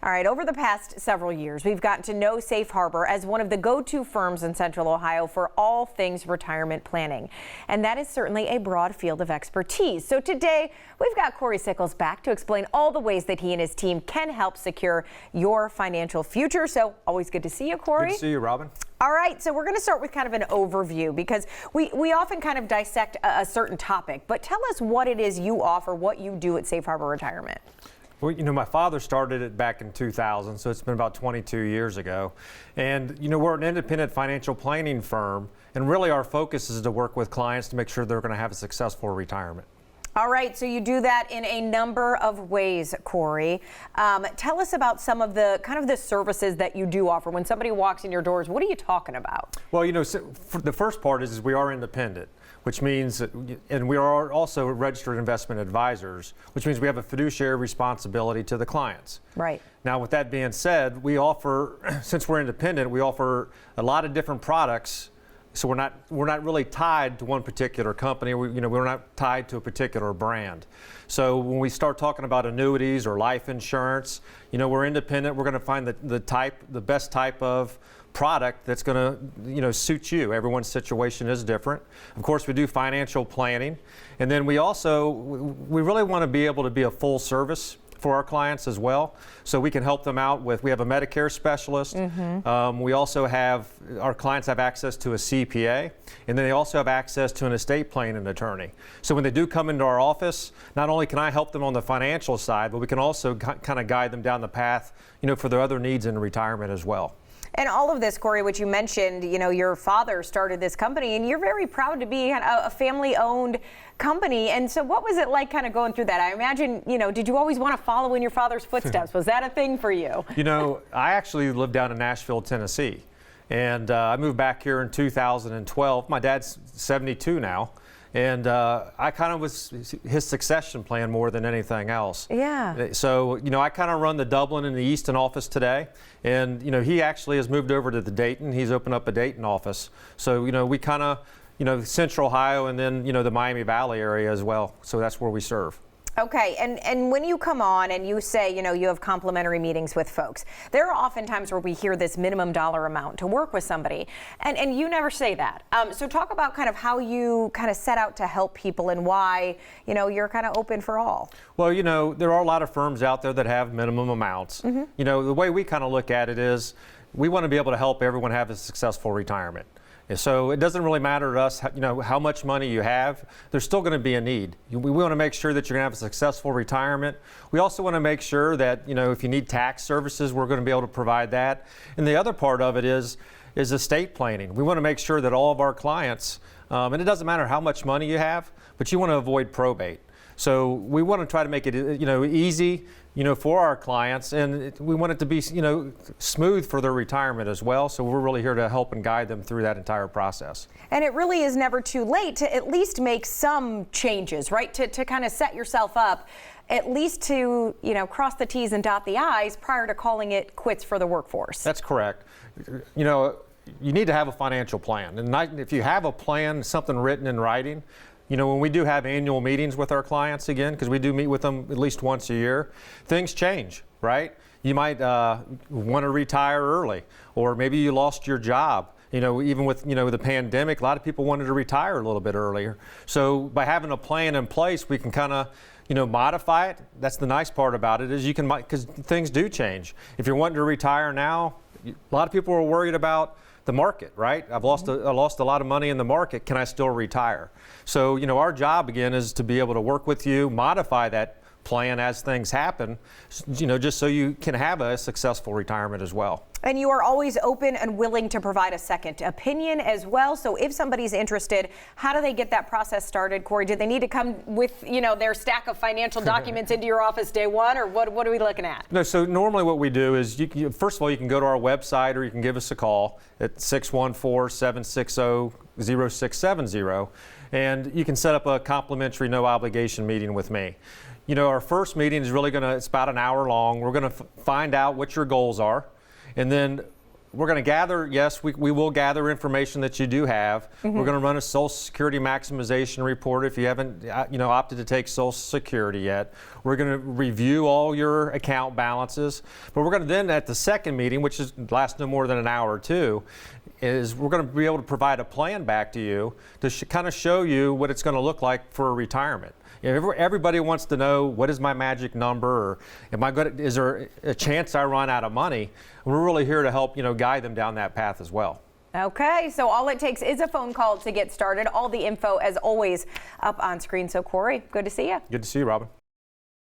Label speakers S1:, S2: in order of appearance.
S1: All right, over the past several years, we've gotten to know Safe Harbor as one of the go-to firms in Central Ohio for all things retirement planning. And that is certainly a broad field of expertise. So today, we've got Cory Sickles back to explain all the ways that he and his team can help secure your financial future. So always good to see you, Cory.
S2: Good to see you, Robin.
S1: All right, so we're going to start with kind of an overview because we often kind of dissect a certain topic. But tell us what it is you offer, what you do at Safe Harbor Retirement.
S2: Well, you know, my father started it back in 2000, so it's been about 22 years ago. And, you know, we're an independent financial planning firm, and really our focus is to work with clients to make sure they're going to have a successful retirement.
S1: All right, so you do that in a number of ways, Cory. Tell us about some of the kind of the services that you do offer. When somebody walks in your doors, what are you talking about?
S2: Well, you know, the first part is we are independent, which means, and we are also registered investment advisors, which means we have a fiduciary responsibility to the clients.
S1: Right.
S2: Now, with that being said, we offer, since we're independent, we offer a lot of different products. So we're not really tied to one particular company. We're not tied to a particular brand. So when we start talking about annuities or life insurance, you know, we're independent. We're going to find the best type of product that's going to, you know, suit you. Everyone's situation is different. Of course, we do financial planning, and then we really want to be able to be a full service for our clients as well. So we can help them out with, we have a Medicare specialist. We also have, our clients have access to a CPA, and then they also have access to an estate planning attorney. So when they do come into our office, not only can I help them on the financial side, but we can also kind of guide them down the path, you know, for their other needs in retirement as well.
S1: And all of this, Cory, which you mentioned, you know, your father started this company, and you're very proud to be a family-owned company. And so what was it like kind of going through that? I imagine, you know, did you always want to follow in your father's footsteps? Was that a thing for you?
S2: You know, I actually lived down in Nashville, Tennessee. And I moved back here in 2012. My dad's 72 now. And I kind of was his succession plan more than anything else.
S1: Yeah.
S2: So, you know, I kind of run the Dublin and the Easton office today. And, you know, he actually has moved over to the Dayton. He's opened up a Dayton office. So, you know, we kind of, you know, Central Ohio and then, you know, the Miami Valley area as well. So that's where we serve.
S1: Okay, and when you come on and you say, you know, you have complimentary meetings with folks, there are often times where we hear this minimum dollar amount to work with somebody, and you never say that. So talk about kind of how you kind of set out to help people and why, you know, you're kind of open for all.
S2: Well, you know, there are a lot of firms out there that have minimum amounts. You know, the way we kind of look at it is we want to be able to help everyone have a successful retirement. So it doesn't really matter to us, you know, how much money you have. There's still going to be a need. We want to make sure that you're going to have a successful retirement. We also want to make sure that, you know, if you need tax services, we're going to be able to provide that. And the other part of it is estate planning. We want to make sure that all of our clients, and it doesn't matter how much money you have, but you want to avoid probate. So we want to try to make it, you know, easy, you know, for our clients, and we want it to be, you know, smooth for their retirement as well. So we're really here to help and guide them through that entire process.
S1: And it really is never too late to at least make some changes, right? To kind of set yourself up, at least to, you know, cross the T's and dot the I's prior to calling it quits for the workforce.
S2: That's correct. You know, you need to have a financial plan, and if you have a plan, something written in writing. You know, when we do have annual meetings with our clients again, because we do meet with them at least once a year, things change, right? You might want to retire early, or maybe you lost your job. You know, even with, you know, the pandemic, a lot of people wanted to retire a little bit earlier. So by having a plan in place, we can kind of, you know, modify it. That's the nice part about it, is you can, because things do change. If you're wanting to retire now, a lot of people are worried about the market, right? I lost a lot of money in the market. Can I still retire? So, you know, our job again is to be able to work with you, modify that plan as things happen, you know, just so you can have a successful retirement as well.
S1: And you are always open and willing to provide a second opinion as well. So if somebody's interested, how do they get that process started, Cory? Do they need to come with, you know, their stack of financial documents into your office day one, or what are we looking at?
S2: No, so normally what we do is, first of all, you can go to our website or you can give us a call at 614-760-0670, and you can set up a complimentary no obligation meeting with me. You know, our first meeting is really it's about an hour long. We're going to find out what your goals are. And then we're going to gather, yes, we will gather information that you do have. We're going to run a Social Security maximization report if you haven't, opted to take Social Security yet. We're going to review all your account balances. But we're going to then, at the second meeting, which lasts no more than an hour or two, is we're going to be able to provide a plan back to you to kind of show you what it's going to look like for retirement. Everybody wants to know, what is my magic number, or is there a chance I run out of money? And we're really here to help, guide them down that path as well.
S1: Okay, so all it takes is a phone call to get started. All the info, as always, up on screen. So, Cory, good to see you.
S2: Good to see you, Robin.